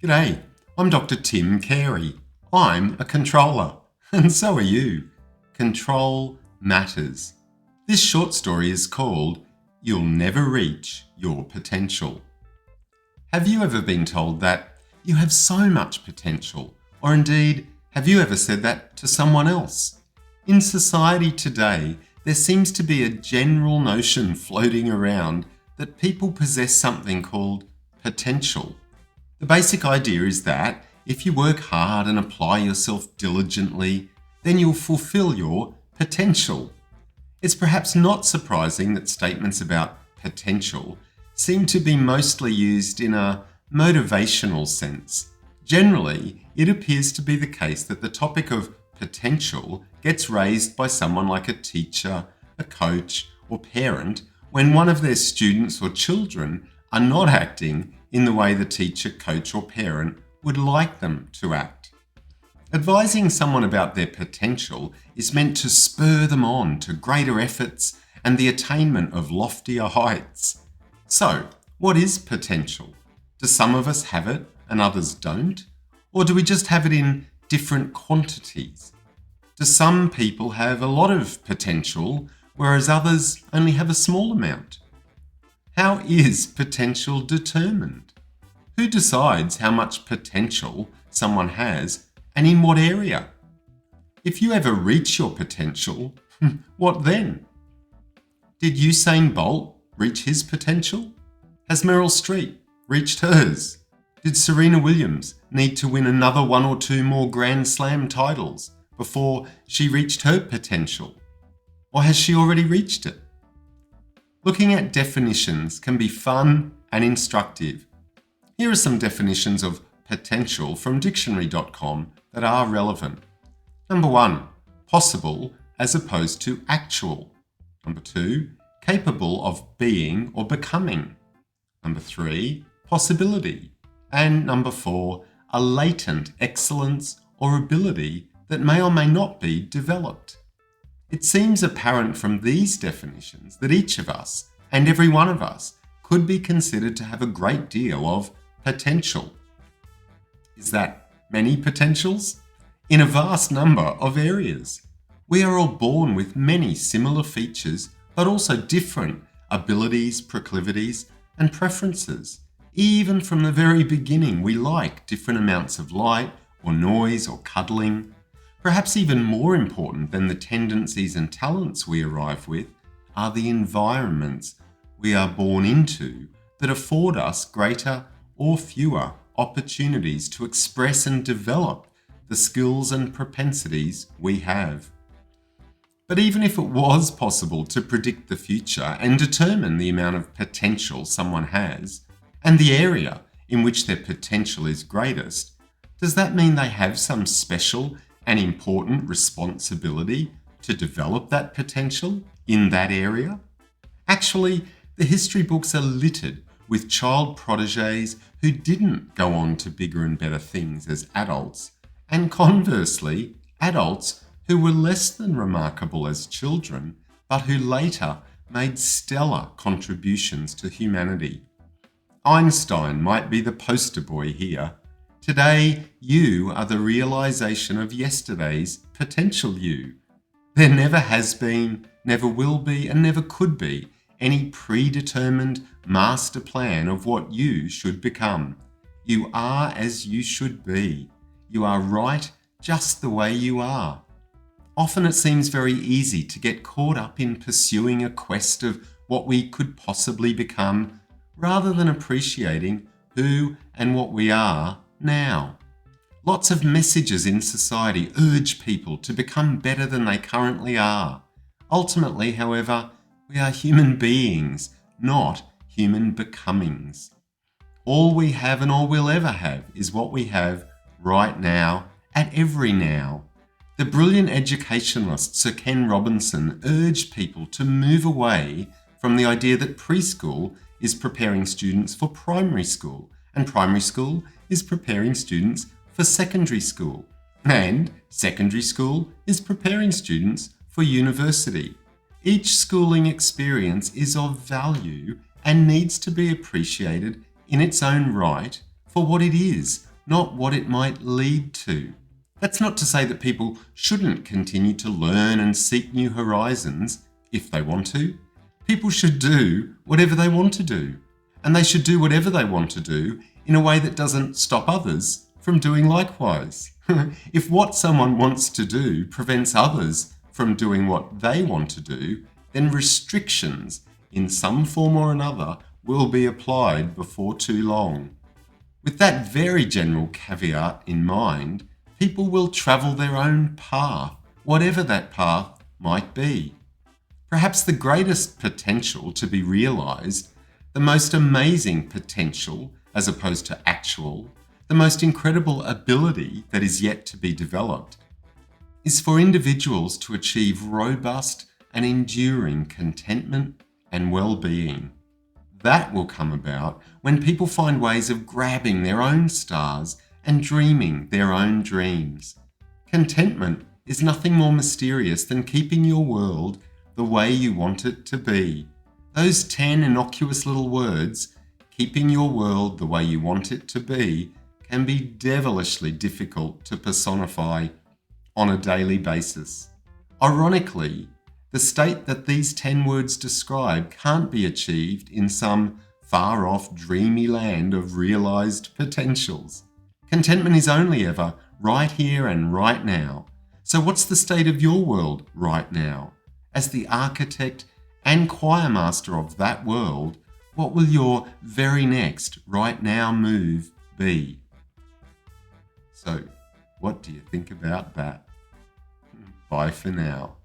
G'day, I'm Dr. Tim Carey. I'm a controller, and so are you. Control matters. This short story is called You'll Never Reach Your Potential. Have you ever been told that you have so much potential? Or indeed, have you ever said that to someone else? In society today, there seems to be a general notion floating around that people possess something called potential. The basic idea is that if you work hard and apply yourself diligently, then you'll fulfill your potential. It's perhaps not surprising that statements about potential seem to be mostly used in a motivational sense. Generally, it appears to be the case that the topic of potential gets raised by someone like a teacher, a coach, or parent when one of their students or children are not acting in the way the teacher, coach, or parent would like them to act. Advising someone about their potential is meant to spur them on to greater efforts and the attainment of loftier heights. So, what is potential? Do some of us have it and others don't? Or do we just have it in different quantities? Do some people have a lot of potential, whereas others only have a small amount? How is potential determined? Who decides how much potential someone has and in what area? If you ever reach your potential, what then? Did Usain Bolt reach his potential? Has Meryl Streep reached hers? Did Serena Williams need to win another one or two more Grand Slam titles before she reached her potential? Or has she already reached it? Looking at definitions can be fun and instructive. Here are some definitions of potential from dictionary.com that are relevant. Number 1, possible as opposed to actual. Number 2, capable of being or becoming. Number 3, possibility. And number 4, a latent excellence or ability that may or may not be developed. It seems apparent from these definitions that each of us, and every one of us, could be considered to have a great deal of potential. Is that many potentials? In a vast number of areas. We are all born with many similar features, but also different abilities, proclivities, and preferences. Even from the very beginning, we like different amounts of light or noise or cuddling. Perhaps even more important than the tendencies and talents we arrive with are the environments we are born into that afford us greater or fewer opportunities to express and develop the skills and propensities we have. But even if it was possible to predict the future and determine the amount of potential someone has and the area in which their potential is greatest, does that mean they have some special and important responsibility to develop that potential in that area? Actually, the history books are littered with child prodigies who didn't go on to bigger and better things as adults, and conversely, adults who were less than remarkable as children, but who later made stellar contributions to humanity. Einstein might be the poster boy here. Today, you are the realization of yesterday's potential you. There never has been, never will be, and never could be any predetermined master plan of what you should become. You are as you should be. You are right just the way you are. Often it seems very easy to get caught up in pursuing a quest of what we could possibly become, rather than appreciating who and what we are now. Lots of messages in society urge people to become better than they currently are. Ultimately, however, we are human beings, not human becomings. All we have and all we'll ever have is what we have right now, at every now. The brilliant educationalist Sir Ken Robinson urged people to move away from the idea that preschool is preparing students for primary school, and primary school is preparing students for secondary school, and secondary school is preparing students for university. Each schooling experience is of value and needs to be appreciated in its own right for what it is, not what it might lead to. That's not to say that people shouldn't continue to learn and seek new horizons if they want to. People should do whatever they want to do, and they should do whatever they want to do in a way that doesn't stop others from doing likewise. If what someone wants to do prevents others from doing what they want to do, then restrictions in some form or another will be applied before too long. With that very general caveat in mind, people will travel their own path, whatever that path might be. Perhaps the greatest potential to be realized, the most amazing potential as opposed to actual, the most incredible ability that is yet to be developed, is for individuals to achieve robust and enduring contentment and well-being. That will come about when people find ways of grabbing their own stars and dreaming their own dreams. Contentment is nothing more mysterious than keeping your world the way you want it to be. Those 10 innocuous little words, keeping your world the way you want it to be, can be devilishly difficult to personify on a daily basis. Ironically, the state that these 10 words describe can't be achieved in some far-off dreamy land of realized potentials. Contentment is only ever right here and right now. So what's the state of your world right now? As the architect and choir master of that world, what will your very next right now move be? So, what do you think about that? Bye for now.